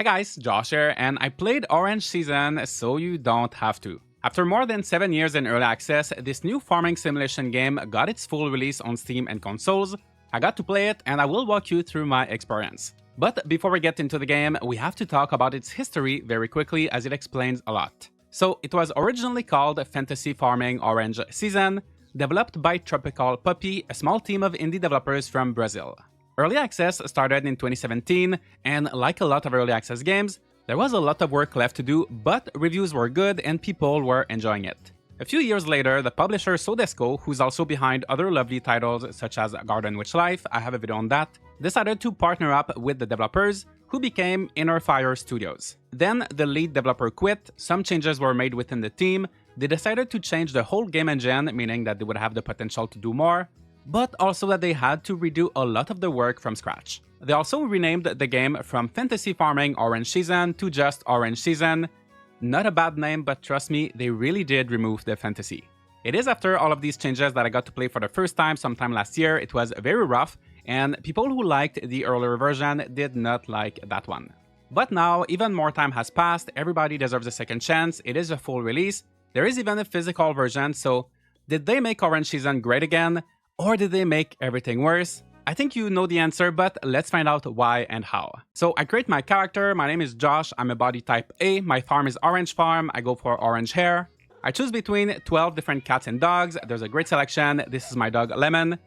Hey guys, Josh here, and I played Orange Season so you don't have to. After more than 7 years in early access, this new farming simulation game got its full release on Steam and consoles. I got to play it and I will walk you through my experience. But before we get into the game, we have to talk about its history very quickly as it explains a lot. So it was originally called Fantasy Farming Orange Season, developed by Tropical Puppy, a small team of indie developers from Brazil. Early access started in 2017, and like a lot of early access games, there was a lot of work left to do, but reviews were good and people were enjoying it. A few years later, the publisher Sodesco, who's also behind other lovely titles such as Garden Witch Life, I have a video on that, decided to partner up with the developers, who became Inner Fire Studios. Then the lead developer quit, some changes were made within the team, they decided to change the whole game engine, meaning that they would have the potential to do more, but also that they had to redo a lot of the work from scratch. They also renamed the game from Fantasy Farming Orange Season to just Orange Season. Not a bad name, but trust me, they really did remove the fantasy. It is after all of these changes that I got to play for the first time sometime last year. It was very rough, and people who liked the earlier version did not like that one. But now, even more time has passed, everybody deserves a second chance, it is a full release, there is even a physical version, so did they make Orange Season great again? Or did they make everything worse? I think you know the answer, but let's find out why and how. So I create my character, my name is Josh, I'm a body type A, my farm is Orange Farm, I go for orange hair. I choose between 12 different cats and dogs, there's a great selection, this is my dog Lemon.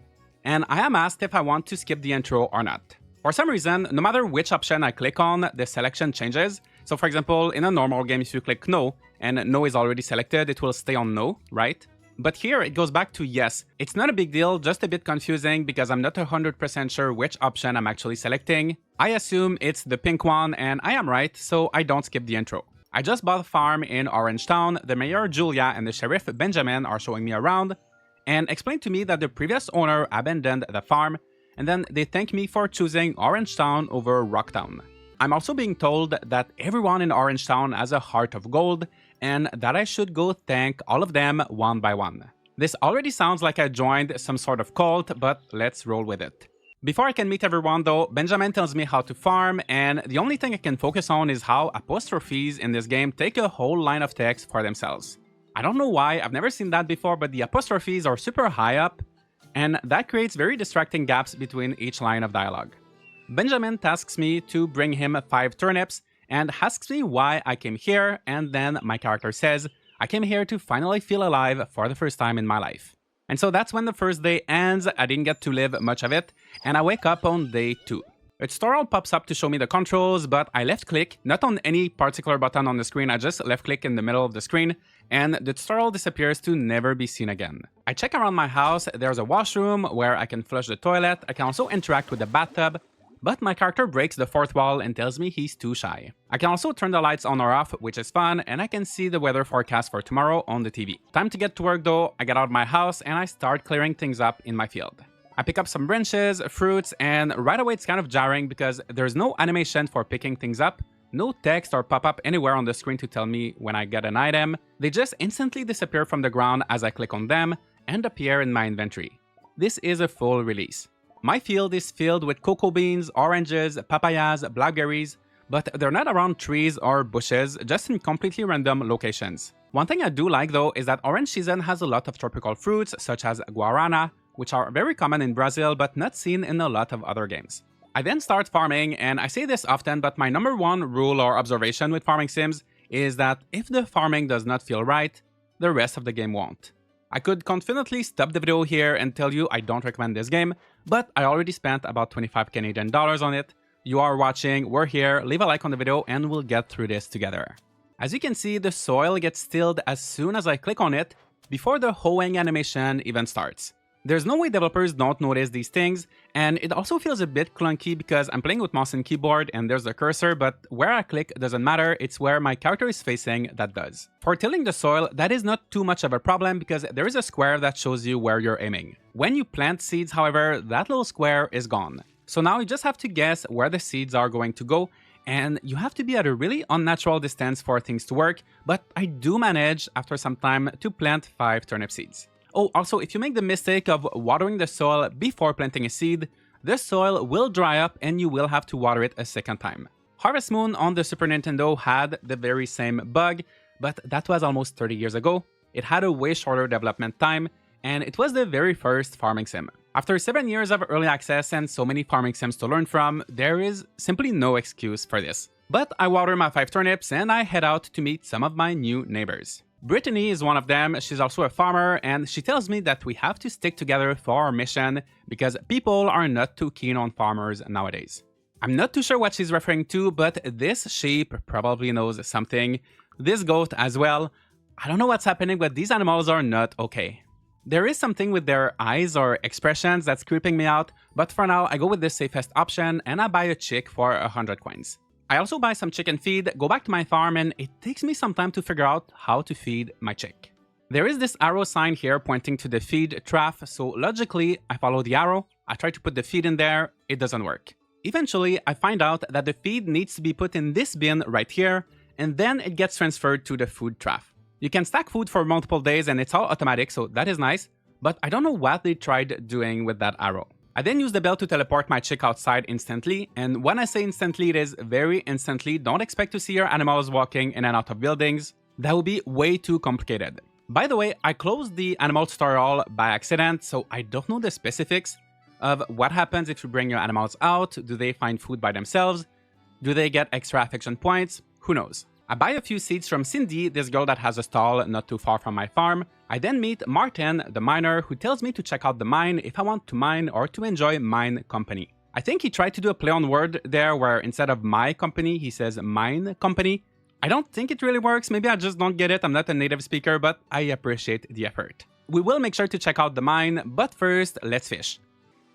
And I am asked if I want to skip the intro or not. For some reason, no matter which option I click on, the selection changes. So for example, in a normal game, if you click no, and no is already selected, it will stay on no, right? But here it goes back to yes. It's not a big deal, just a bit confusing because I'm not 100% sure which option I'm actually selecting. I assume it's the pink one and I am right, so I don't skip the intro. I just bought a farm in Orange Town, the mayor Julia and the sheriff Benjamin are showing me around and explain to me that the previous owner abandoned the farm and then they thank me for choosing Orange Town over Rocktown. I'm also being told that everyone in Orange Town has a heart of gold and that I should go thank all of them one by one. This already sounds like I joined some sort of cult, but let's roll with it. Before I can meet everyone though, Benjamin tells me how to farm, and the only thing I can focus on is how apostrophes in this game take a whole line of text for themselves. I don't know why, I've never seen that before, but the apostrophes are super high up, and that creates very distracting gaps between each line of dialogue. Benjamin tasks me to bring him 5 turnips, and asks me why I came here, and then my character says, I came here to finally feel alive for the first time in my life. And so that's when the first day ends, I didn't get to live much of it, and I wake up on day 2. A tutorial pops up to show me the controls, but I left click, not on any particular button on the screen, I just left click in the middle of the screen, and the tutorial disappears to never be seen again. I check around my house, there's a washroom where I can flush the toilet, I can also interact with the bathtub, but my character breaks the 4th wall and tells me he's too shy. I can also turn the lights on or off, which is fun, and I can see the weather forecast for tomorrow on the TV. Time to get to work though, I get out of my house and I start clearing things up in my field. I pick up some branches, fruits, and right away it's kind of jarring because there's no animation for picking things up, no text or pop-up anywhere on the screen to tell me when I get an item, they just instantly disappear from the ground as I click on them and appear in my inventory. This is a full release. My field is filled with cocoa beans, oranges, papayas, blackberries, but they're not around trees or bushes, just in completely random locations. One thing I do like though is that Orange Season has a lot of tropical fruits such as guarana, which are very common in Brazil but not seen in a lot of other games. I then start farming, and I say this often, but my number one rule or observation with farming sims is that if the farming does not feel right, the rest of the game won't. I could confidently stop the video here and tell you I don't recommend this game, but I already spent about 25 Canadian dollars on it. You are watching, we're here, leave a like on the video and we'll get through this together. As you can see, the soil gets tilled as soon as I click on it, before the hoeing animation even starts. There's no way developers don't notice these things, and it also feels a bit clunky because I'm playing with mouse and keyboard and there's the cursor, but where I click doesn't matter, it's where my character is facing that does. For tilling the soil, that is not too much of a problem because there is a square that shows you where you're aiming. When you plant seeds, however, that little square is gone. So now you just have to guess where the seeds are going to go, and you have to be at a really unnatural distance for things to work, but I do manage, after some time, to plant 5 turnip seeds. Oh, also, if you make the mistake of watering the soil before planting a seed, the soil will dry up and you will have to water it a second time. Harvest Moon on the Super Nintendo had the very same bug, but that was almost 30 years ago. It had a way shorter development time, and it was the very first farming sim. After 7 years of early access and so many farming sims to learn from, there is simply no excuse for this. But I water my 5 turnips and I head out to meet some of my new neighbors. Brittany is one of them. She's also a farmer, and she tells me that we have to stick together for our mission because people are not too keen on farmers nowadays. I'm not too sure what she's referring to, but this sheep probably knows something. This goat as well. I don't know what's happening, but these animals are not okay. There is something with their eyes or expressions that's creeping me out, but for now I go with the safest option and I buy a chick for 100 coins. I also buy some chicken feed, go back to my farm, and it takes me some time to figure out how to feed my chick. There is this arrow sign here pointing to the feed trough, so logically I follow the arrow, I try to put the feed in there, it doesn't work. Eventually I find out that the feed needs to be put in this bin right here, and then it gets transferred to the food trough. You can stack food for multiple days and it's all automatic, so that is nice, but I don't know what they tried doing with that arrow. I then use the bell to teleport my chick outside instantly, and when I say instantly, it is very instantly. Don't expect to see your animals walking in and out of buildings. That would be way too complicated. By the way, I closed the animal tutorial by accident, so I don't know the specifics of what happens if you bring your animals out. Do they find food by themselves? Do they get extra affection points? Who knows? I buy a few seeds from Cindy, this girl that has a stall not too far from my farm. I then meet Martin, the miner, who tells me to check out the mine if I want to mine or to enjoy mine company. I think he tried to do a play on word there where instead of my company, he says mine company. I don't think it really works, maybe I just don't get it, I'm not a native speaker, but I appreciate the effort. We will make sure to check out the mine, but first, let's fish.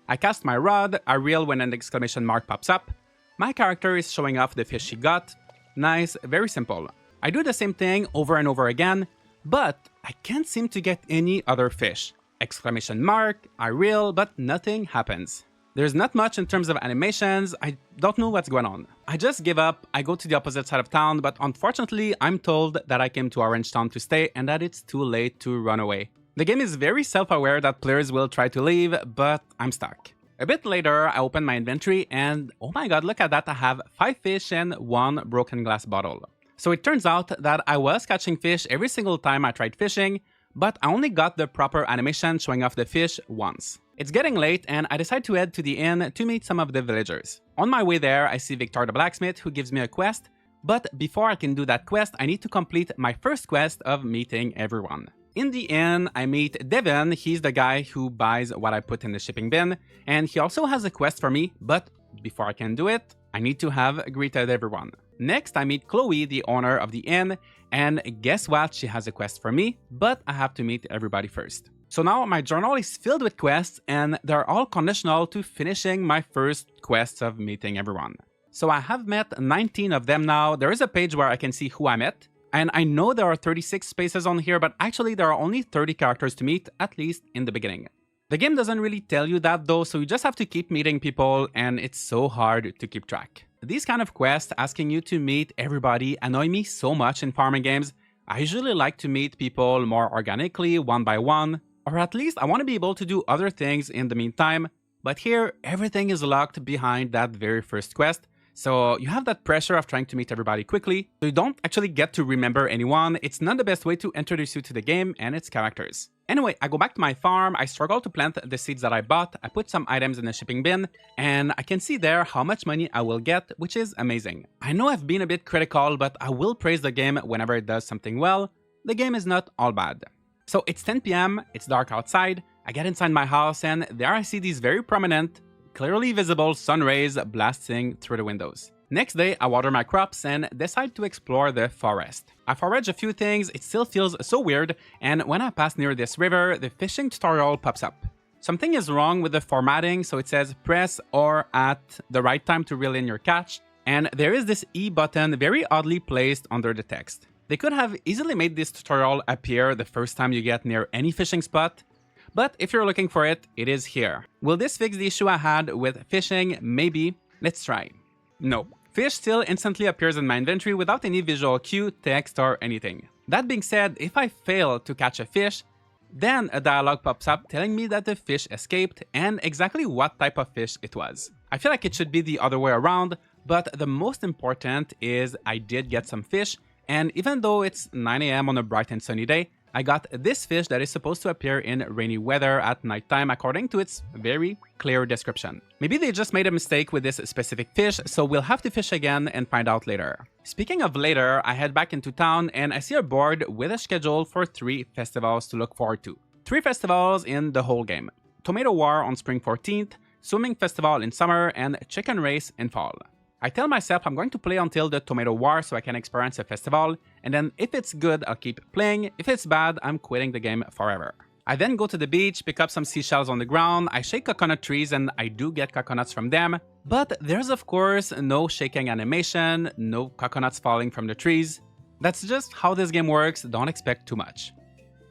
I cast my rod, I reel when an exclamation mark pops up. My character is showing off the fish she got. Nice, very simple. I do the same thing over and over again, but I can't seem to get any other fish. Exclamation mark, I reel, but nothing happens. There's not much in terms of animations, I don't know what's going on. I just give up, I go to the opposite side of town, but unfortunately I'm told that I came to Orange Town to stay and that it's too late to run away. The game is very self-aware that players will try to leave, but I'm stuck. A bit later, I open my inventory and oh my god, look at that, I have 5 fish and 1 broken glass bottle. So it turns out that I was catching fish every single time I tried fishing, but I only got the proper animation showing off the fish once. It's getting late and I decide to head to the inn to meet some of the villagers. On my way there, I see Victor the blacksmith who gives me a quest, but before I can do that quest, I need to complete my first quest of meeting everyone. In the inn, I meet Devin, he's the guy who buys what I put in the shipping bin, and he also has a quest for me, but before I can do it, I need to have greeted everyone. Next, I meet Chloe, the owner of the inn, and guess what? She has a quest for me, but I have to meet everybody first. So now my journal is filled with quests, and they're all conditional to finishing my first quest of meeting everyone. So I have met 19 of them now. There is a page where I can see who I met. And I know there are 36 spaces on here, but actually there are only 30 characters to meet, at least in the beginning. The game doesn't really tell you that though, so you just have to keep meeting people, and it's so hard to keep track. These kind of quests asking you to meet everybody annoy me so much in farming games. I usually like to meet people more organically, one by one, or at least I want to be able to do other things in the meantime, but here everything is locked behind that very first quest. So you have that pressure of trying to meet everybody quickly, so you don't actually get to remember anyone. It's not the best way to introduce you to the game and its characters. Anyway, I go back to my farm, I struggle to plant the seeds that I bought, I put some items in the shipping bin, and I can see there how much money I will get, which is amazing. I know I've been a bit critical, but I will praise the game whenever it does something well. The game is not all bad. So it's 10 PM, it's dark outside, I get inside my house, and there I see these very prominent, clearly visible sun rays blasting through the windows. Next day, I water my crops and decide to explore the forest. I forage a few things, it still feels so weird, and when I pass near this river, the fishing tutorial pops up. Something is wrong with the formatting, so it says press or at the right time to reel in your catch, and there is this E button very oddly placed under the text. They could have easily made this tutorial appear the first time you get near any fishing spot, but if you're looking for it, it is here. Will this fix the issue I had with fishing? Maybe. Let's try. No. Fish still instantly appears in my inventory without any visual cue, text, or anything. That being said, if I fail to catch a fish, then a dialogue pops up telling me that the fish escaped and exactly what type of fish it was. I feel like it should be the other way around, But the most important is I did get some fish, and even though it's 9 a.m. on a bright and sunny day, I got this fish that is supposed to appear in rainy weather at nighttime according to its very clear description. Maybe they just made a mistake with this specific fish, so we'll have to fish again and find out later. Speaking of later, I head back into town and I see a board with a schedule for 3 festivals to look forward to. 3 festivals in the whole game. Tomato War on Spring 14th, Swimming Festival in summer, and Chicken Race in fall. I tell myself I'm going to play until the Tomato War so I can experience a festival, and then if it's good, I'll keep playing. If it's bad, I'm quitting the game forever. I then go to the beach, pick up some seashells on the ground, I shake coconut trees and I do get coconuts from them, but there's of course no shaking animation, no coconuts falling from the trees. That's just how this game works, don't expect too much.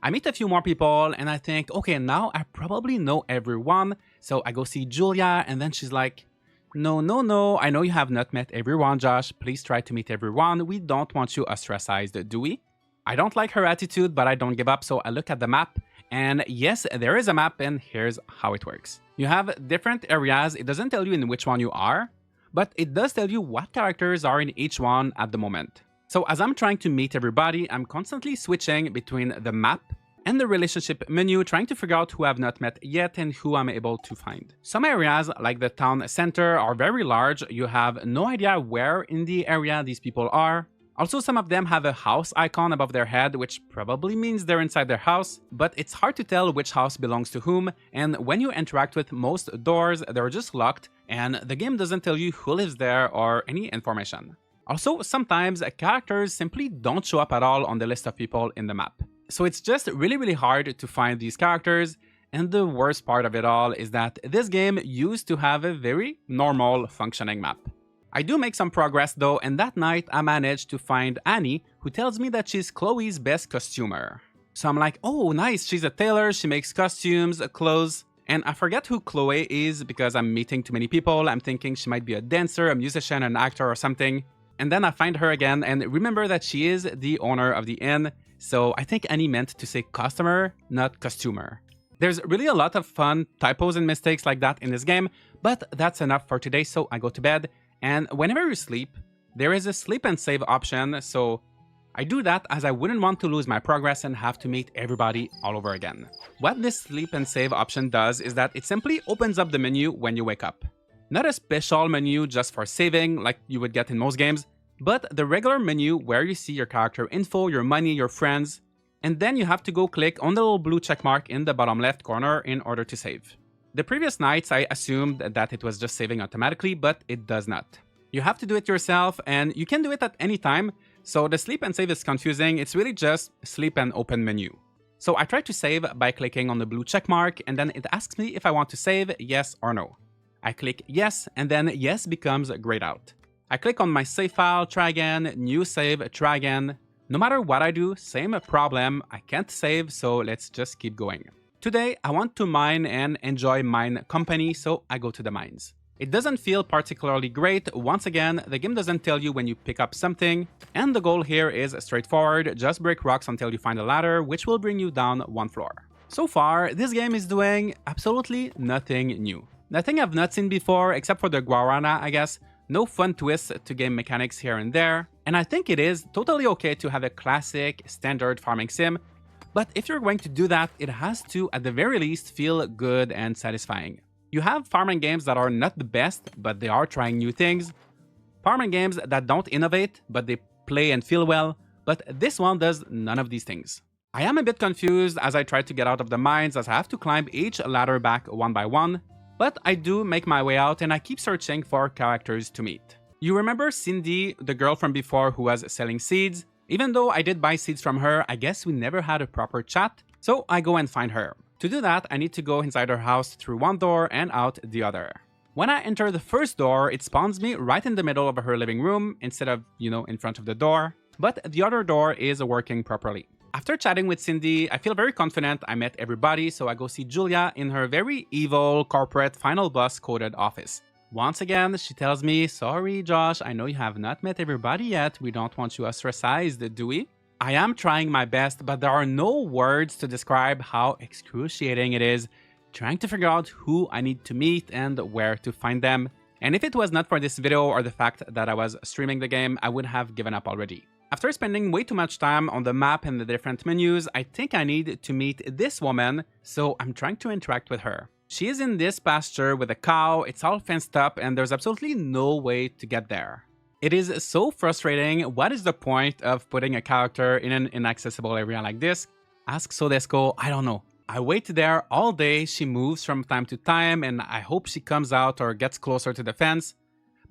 I meet a few more people and I think, okay, now I probably know everyone, so I go see Julia and then she's like, No, I know you have not met everyone, Josh. Please try to meet everyone. We don't want you ostracized, do we? I don't like her attitude, but I don't give up, so I look at the map. And yes, there is a map, and here's how it works. You have different areas. It doesn't tell you in which one you are, but it does tell you what characters are in each one at the moment. So as I'm trying to meet everybody, I'm constantly switching between the map and the relationship menu, trying to figure out who I've not met yet and who I'm able to find. Some areas, like the town center, are very large. You have no idea where in the area these people are. Also, some of them have a house icon above their head, which probably means they're inside their house, but it's hard to tell which house belongs to whom, and when you interact with most doors, they're just locked, and the game doesn't tell you who lives there or any information. Also, sometimes characters simply don't show up at all on the list of people in the map. So it's just really hard to find these characters, and the worst part of it all is that this game used to have a very normal functioning map. I do make some progress though, and that night I managed to find Annie, who tells me that she's Chloe's best costumer. So I'm like, oh nice, she's a tailor, she makes costumes, clothes, and I forget who Chloe is because I'm meeting too many people. I'm thinking she might be a dancer, a musician, an actor or something. And then I find her again and remember that she is the owner of the inn. So I think Annie meant to say customer, not costumer. There's really a lot of fun typos and mistakes like that in this game, but that's enough for today, so I go to bed. And whenever you sleep, there is a sleep and save option, so I do that as I wouldn't want to lose my progress and have to meet everybody all over again. What this sleep and save option does is that it simply opens up the menu when you wake up. Not a special menu just for saving like you would get in most games, but the regular menu where you see your character info, your money, your friends, and then you have to go click on the little blue check mark in the bottom left corner in order to save. The previous nights I assumed that it was just saving automatically, but it does not. You have to do it yourself and you can do it at any time, so the sleep and save is confusing. It's really just sleep and open menu. So I try to save by clicking on the blue check mark and then it asks me if I want to save, yes or no. I click yes and then yes becomes grayed out. I click on my save file, try again, new save, try again. No matter what I do, same problem, I can't save, so let's just keep going. Today, I want to mine and enjoy mine company, so I go to the mines. It doesn't feel particularly great. Once again, the game doesn't tell you when you pick up something, and the goal here is straightforward, just break rocks until you find a ladder, which will bring you down one floor. So far, this game is doing absolutely nothing new. Nothing I've not seen before, except for the guarana, I guess. No fun twists to game mechanics here and there, and I think it is totally okay to have a classic, standard farming sim, but if you're going to do that, it has to, at the very least, feel good and satisfying. You have farming games that are not the best, but they are trying new things. Farming games that don't innovate, but they play and feel well, but this one does none of these things. I am a bit confused as I try to get out of the mines as I have to climb each ladder back one by one. But I do make my way out and I keep searching for characters to meet. You remember Cindy, the girl from before who was selling seeds? Even though I did buy seeds from her, I guess we never had a proper chat, so I go and find her. To do that, I need to go inside her house through one door and out the other. When I enter the first door, it spawns me right in the middle of her living room instead of, in front of the door, but the other door is working properly. After chatting with Cindy, I feel very confident I met everybody, so I go see Julia in her very evil corporate final boss coded office. Once again, she tells me, sorry Josh, I know you have not met everybody yet, we don't want you ostracized, do we? I am trying my best, but there are no words to describe how excruciating it is trying to figure out who I need to meet and where to find them. And if it was not for this video or the fact that I was streaming the game, I would have given up already. After spending way too much time on the map and the different menus, I think I need to meet this woman, so I'm trying to interact with her. She is in this pasture with a cow, it's all fenced up, and there's absolutely no way to get there. It is so frustrating. What is the point of putting a character in an inaccessible area like this? Ask Sodesco, I don't know. I wait there all day, she moves from time to time, and I hope she comes out or gets closer to the fence.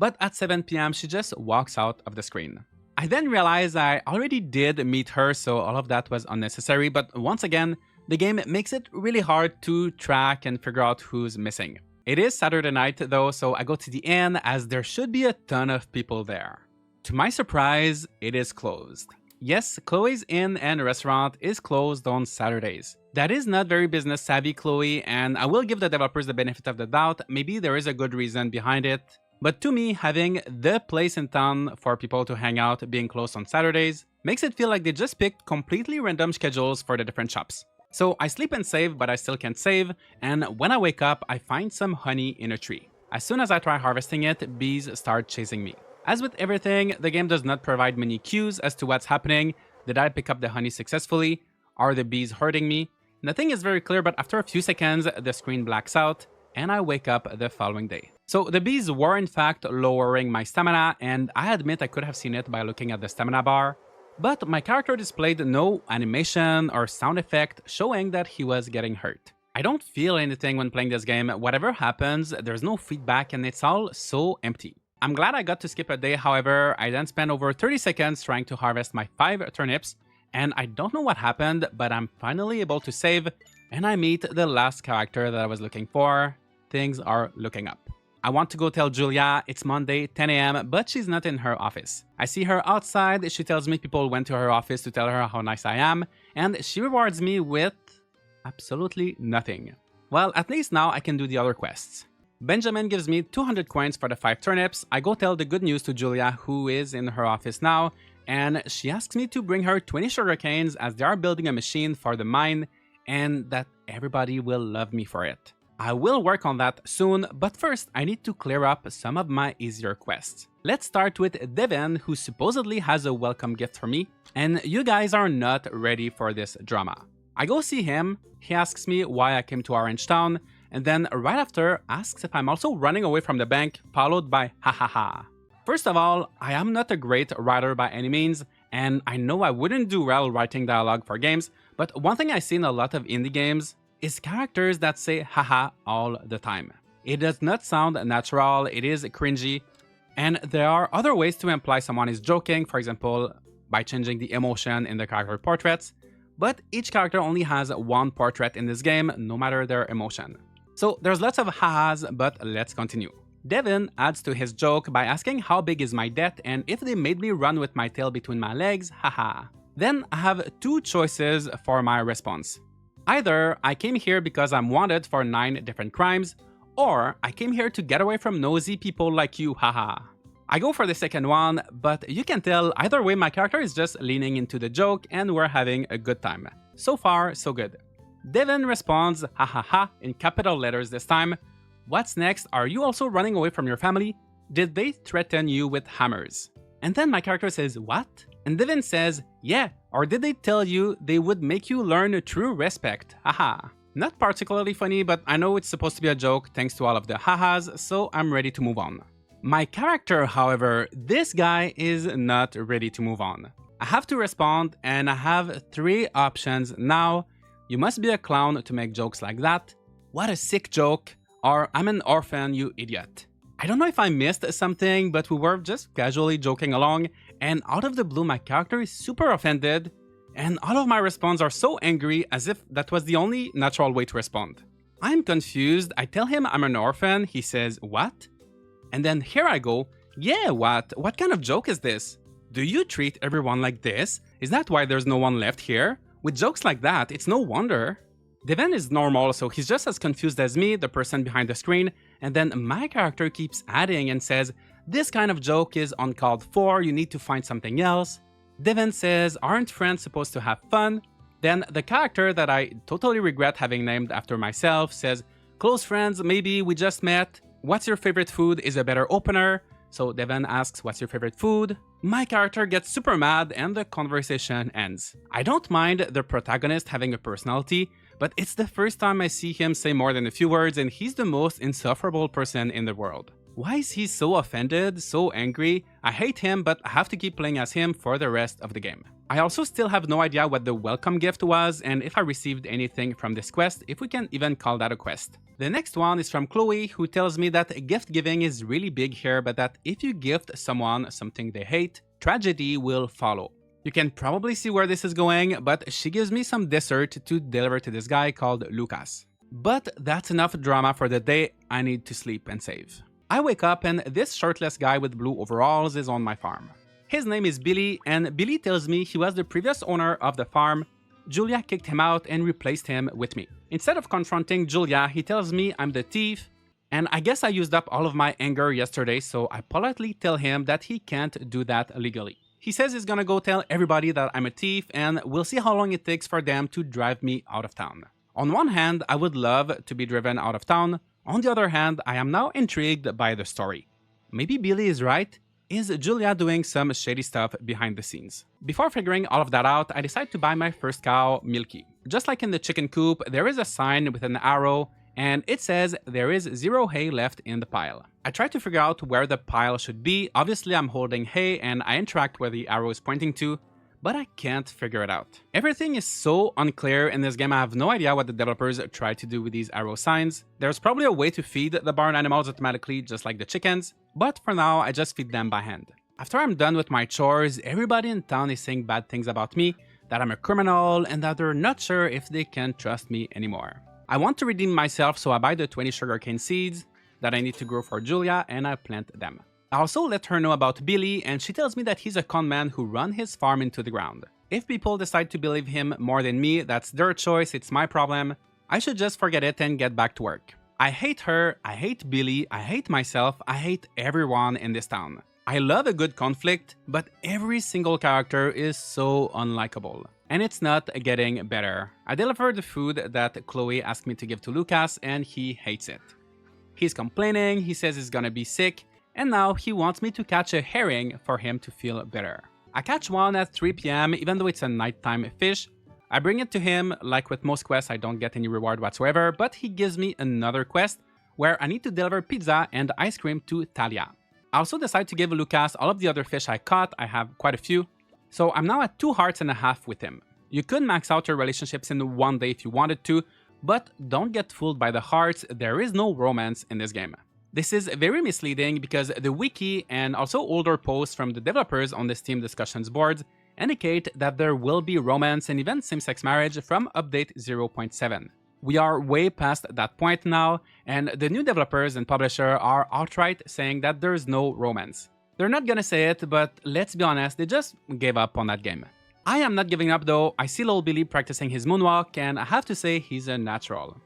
But at 7 PM, she just walks out of the screen. I then realize I already did meet her, so all of that was unnecessary, but once again, the game makes it really hard to track and figure out who's missing. It is Saturday night though, so I go to the inn as there should be a ton of people there. To my surprise, it is closed. Yes, Chloe's Inn and Restaurant is closed on Saturdays. That is not very business savvy, Chloe, and I will give the developers the benefit of the doubt. Maybe there is a good reason behind it. But to me, having the place in town for people to hang out being closed on Saturdays makes it feel like they just picked completely random schedules for the different shops. So I sleep and save, but I still can't save, and when I wake up, I find some honey in a tree. As soon as I try harvesting it, bees start chasing me. As with everything, the game does not provide many cues as to what's happening. Did I pick up the honey successfully? Are the bees hurting me? Nothing is very clear, but after a few seconds, the screen blacks out, and I wake up the following day. So the bees were in fact lowering my stamina, and I admit I could have seen it by looking at the stamina bar. But my character displayed no animation or sound effect showing that he was getting hurt. I don't feel anything when playing this game. Whatever happens, there's no feedback and it's all so empty. I'm glad I got to skip a day, however, I then spent over 30 seconds trying to harvest my 5 turnips, and I don't know what happened, but I'm finally able to save, and I meet the last character that I was looking for. Things are looking up. I want to go tell Julia it's Monday, 10 AM, but she's not in her office. I see her outside, she tells me people went to her office to tell her how nice I am, and she rewards me with absolutely nothing. Well, at least now I can do the other quests. Benjamin gives me 200 coins for the 5 turnips. I go tell the good news to Julia, who is in her office now, and she asks me to bring her 20 sugar canes as they are building a machine for the mine, and that everybody will love me for it. I will work on that soon, but first I need to clear up some of my easier quests. Let's start with Devin, who supposedly has a welcome gift for me, and you guys are not ready for this drama. I go see him, he asks me why I came to Orange Town, and then right after asks if I'm also running away from the bank, followed by ha ha ha. First of all, I am not a great writer by any means, and I know I wouldn't do well writing dialogue for games, but one thing I see in a lot of indie games is characters that say haha all the time. It does not sound natural, it is cringy, and there are other ways to imply someone is joking, for example, by changing the emotion in the character portraits, but each character only has one portrait in this game, no matter their emotion. So there's lots of ha-has, but let's continue. Devin adds to his joke by asking how big is my debt and if they made me run with my tail between my legs, haha. Then I have 2 choices for my response. Either I came here because I'm wanted for 9 different crimes, or I came here to get away from nosy people like you, haha. I go for the second one, but you can tell either way my character is just leaning into the joke and we're having a good time. So far, so good. Devin responds, ha ha ha, in capital letters this time. What's next? Are you also running away from your family? Did they threaten you with hammers? And then my character says, what? And Devin says, yeah, or did they tell you they would make you learn true respect? Haha. Not particularly funny, but I know it's supposed to be a joke thanks to all of the hahas, so I'm ready to move on. My character, however, this guy is not ready to move on. I have to respond, and I have 3 options now. You must be a clown to make jokes like that. What a sick joke. Or I'm an orphan, you idiot. I don't know if I missed something, but we were just casually joking along, and out of the blue my character is super offended, and all of my responses are so angry as if that was the only natural way to respond. I'm confused, I tell him I'm an orphan, he says, what? And then here I go, yeah, what? What kind of joke is this? Do you treat everyone like this? Is that why there's no one left here? With jokes like that, it's no wonder. Devin is normal, so he's just as confused as me, the person behind the screen, and then my character keeps adding and says, this kind of joke is uncalled for, you need to find something else. Devin says, aren't friends supposed to have fun? Then the character that I totally regret having named after myself says, close friends, maybe we just met. What's your favorite food is a better opener. So Devon asks, what's your favorite food? My character gets super mad and the conversation ends. I don't mind the protagonist having a personality, but it's the first time I see him say more than a few words and he's the most insufferable person in the world. Why is he so offended, so angry? I hate him, but I have to keep playing as him for the rest of the game. I also still have no idea what the welcome gift was and if I received anything from this quest, if we can even call that a quest. The next one is from Chloe, who tells me that gift giving is really big here, but that if you gift someone something they hate, tragedy will follow. You can probably see where this is going, but she gives me some dessert to deliver to this guy called Lucas. But that's enough drama for the day. I need to sleep and save. I wake up and this shirtless guy with blue overalls is on my farm. His name is Billy, and Billy tells me he was the previous owner of the farm. Julia kicked him out and replaced him with me. Instead of confronting Julia, he tells me I'm the thief, and I guess I used up all of my anger yesterday, so I politely tell him that he can't do that legally. He says he's gonna go tell everybody that I'm a thief, and we'll see how long it takes for them to drive me out of town. On one hand, I would love to be driven out of town. On the other hand, I am now intrigued by the story. Maybe Billy is right? Is Julia doing some shady stuff behind the scenes? Before figuring all of that out, I decide to buy my first cow, Milky. Just like in the chicken coop, there is a sign with an arrow, and it says there is 0 hay left in the pile. I try to figure out where the pile should be. Obviously, I'm holding hay and I interact where the arrow is pointing to, but I can't figure it out. Everything is so unclear in this game. I have no idea what the developers tried to do with these arrow signs. There's probably a way to feed the barn animals automatically, just like the chickens, but for now, I just feed them by hand. After I'm done with my chores, everybody in town is saying bad things about me, that I'm a criminal, and that they're not sure if they can trust me anymore. I want to redeem myself, so I buy the 20 sugarcane seeds that I need to grow for Julia, and I plant them. I also let her know about Billy, and she tells me that he's a con man who ran his farm into the ground. If people decide to believe him more than me, that's their choice, it's my problem. I should just forget it and get back to work. I hate her, I hate Billy, I hate myself, I hate everyone in this town. I love a good conflict, but every single character is so unlikable. And it's not getting better. I deliver the food that Chloe asked me to give to Lucas, and he hates it. He's complaining, he says he's gonna be sick, and now he wants me to catch a herring for him to feel better. I catch one at 3 PM, even though it's a nighttime fish. I bring it to him. Like with most quests, I don't get any reward whatsoever, but he gives me another quest where I need to deliver pizza and ice cream to Talia. I also decide to give Lucas all of the other fish I caught. I have quite a few. So I'm now at 2.5 hearts with him. You could max out your relationships in one day if you wanted to, but don't get fooled by the hearts. There is no romance in this game. This is very misleading because the wiki and also older posts from the developers on the Steam discussions boards indicate that there will be romance and even same-sex marriage from update 0.7. We are way past that point now, and the new developers and publisher are outright saying that there's no romance. They're not gonna say it, but let's be honest, they just gave up on that game. I am not giving up though. I see little Billy practicing his moonwalk, and I have to say he's a natural.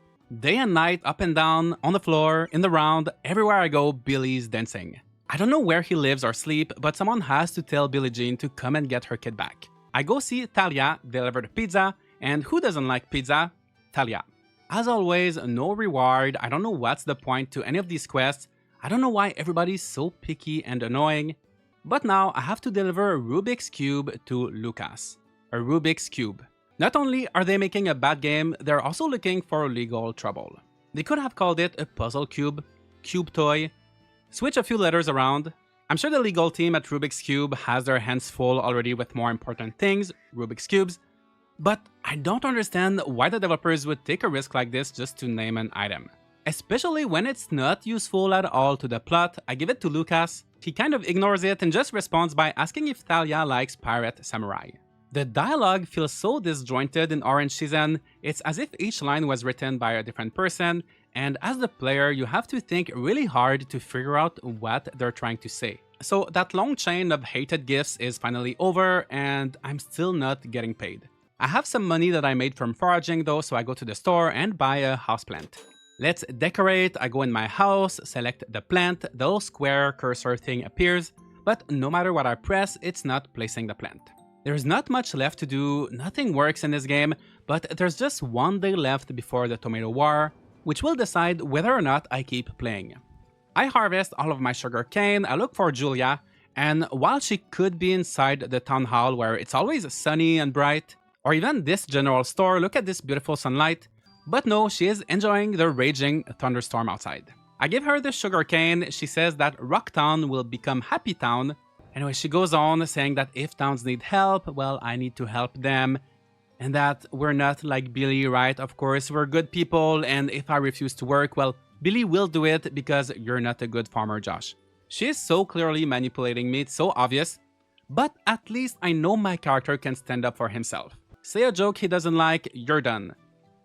Day and night, up and down, on the floor, in the round, everywhere I go, Billy's dancing. I don't know where he lives or sleep, but someone has to tell Billie Jean to come and get her kid back. I go see Talia deliver the pizza, and who doesn't like pizza? Talia. As always, no reward. I don't know what's the point to any of these quests. I don't know why everybody's so picky and annoying. But now I have to deliver a Rubik's Cube to Lucas. A Rubik's Cube. Not only are they making a bad game, they're also looking for legal trouble. They could have called it a puzzle cube, cube toy, switch a few letters around. I'm sure the legal team at Rubik's Cube has their hands full already with more important things, Rubik's Cubes, but I don't understand why the developers would take a risk like this just to name an item. Especially when it's not useful at all to the plot. I give it to Lucas. He kind of ignores it and just responds by asking if Talia likes Pirate Samurai. The dialogue feels so disjointed in Orange Season. It's as if each line was written by a different person, and as the player, you have to think really hard to figure out what they're trying to say. So that long chain of hated gifts is finally over, and I'm still not getting paid. I have some money that I made from foraging though, so I go to the store and buy a houseplant. Let's decorate. I go in my house, select the plant, the little square cursor thing appears, but no matter what I press, it's not placing the plant. There's not much left to do, nothing works in this game, but there's just one day left before the Tomato War, which will decide whether or not I keep playing. I harvest all of my sugarcane, I look for Julia, and while she could be inside the town hall where it's always sunny and bright, or even this general store, look at this beautiful sunlight, but no, she is enjoying the raging thunderstorm outside. I give her the sugarcane, she says that Rocktown will become Happy Town. Anyway, she goes on saying that if towns need help, well, I need to help them. And that we're not like Billy, right? Of course, we're good people, and if I refuse to work, well, Billy will do it because you're not a good farmer, Josh. She is so clearly manipulating me, it's so obvious. But at least I know my character can stand up for himself. Say a joke he doesn't like, you're done.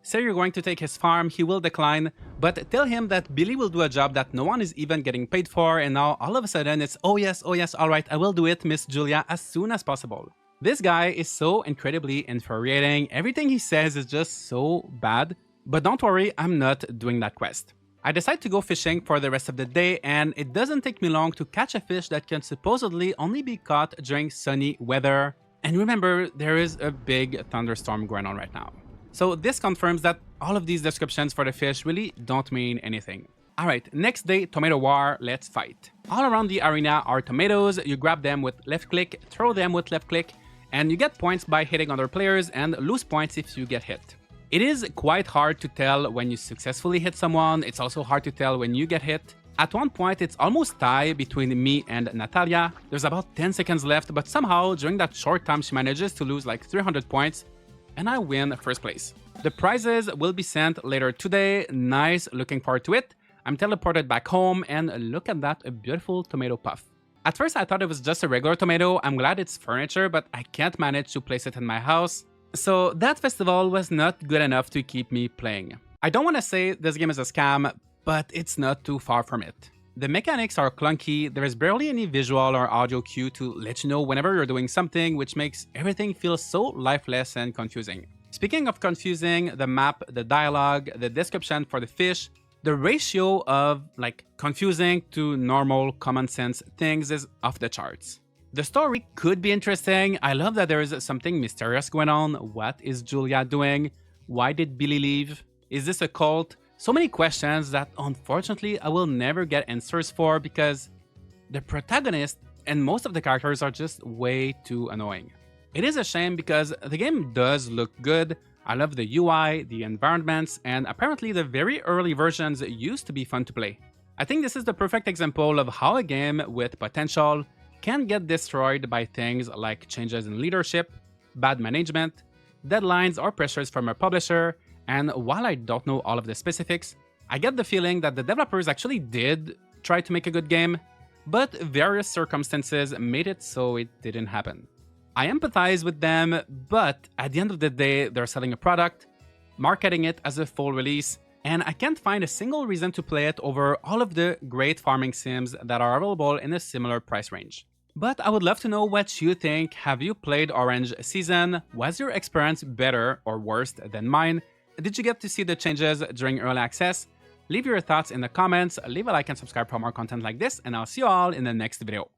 Say you're going to take his farm, he will decline, but tell him that Billy will do a job that no one is even getting paid for, and now all of a sudden it's oh yes, alright, I will do it, Miss Julia, as soon as possible. This guy is so incredibly infuriating, everything he says is just so bad, but don't worry, I'm not doing that quest. I decide to go fishing for the rest of the day, and it doesn't take me long to catch a fish that can supposedly only be caught during sunny weather. And remember, there is a big thunderstorm going on right now. So this confirms that all of these descriptions for the fish really don't mean anything. Alright, next day, tomato war, let's fight. All around the arena are tomatoes, you grab them with left click, throw them with left click, and you get points by hitting other players and lose points if you get hit. It is quite hard to tell when you successfully hit someone, it's also hard to tell when you get hit. At one point, it's almost tie between me and Natalia. There's about 10 seconds left, but somehow, during that short time, she manages to lose like 300 points, and I win first place. The prizes will be sent later today, nice, looking forward to it. I'm teleported back home, and look at that, a beautiful tomato puff. At first, I thought it was just a regular tomato, I'm glad it's furniture, but I can't manage to place it in my house. So that festival was not good enough to keep me playing. I don't want to say this game is a scam, but it's not too far from it. The mechanics are clunky, there is barely any visual or audio cue to let you know whenever you're doing something, which makes everything feel so lifeless and confusing. Speaking of confusing, the map, the dialogue, the description for the fish, the ratio of like confusing to normal common sense things is off the charts. The story could be interesting. I love that there is something mysterious going on. What is Julia doing? Why did Billy leave? Is this a cult? So many questions that unfortunately I will never get answers for because the protagonist and most of the characters are just way too annoying. It is a shame because the game does look good. I love the UI, the environments, and apparently the very early versions used to be fun to play. I think this is the perfect example of how a game with potential can get destroyed by things like changes in leadership, bad management, deadlines or pressures from a publisher, and while I don't know all of the specifics, I get the feeling that the developers actually did try to make a good game, but various circumstances made it so it didn't happen. I empathize with them, but at the end of the day, they're selling a product, marketing it as a full release, and I can't find a single reason to play it over all of the great farming sims that are available in a similar price range. But I would love to know what you think. Have you played Orange Season? Was your experience better or worse than mine? Did you get to see the changes during early access? Leave your thoughts in the comments, leave a like and subscribe for more content like this, and I'll see you all in the next video.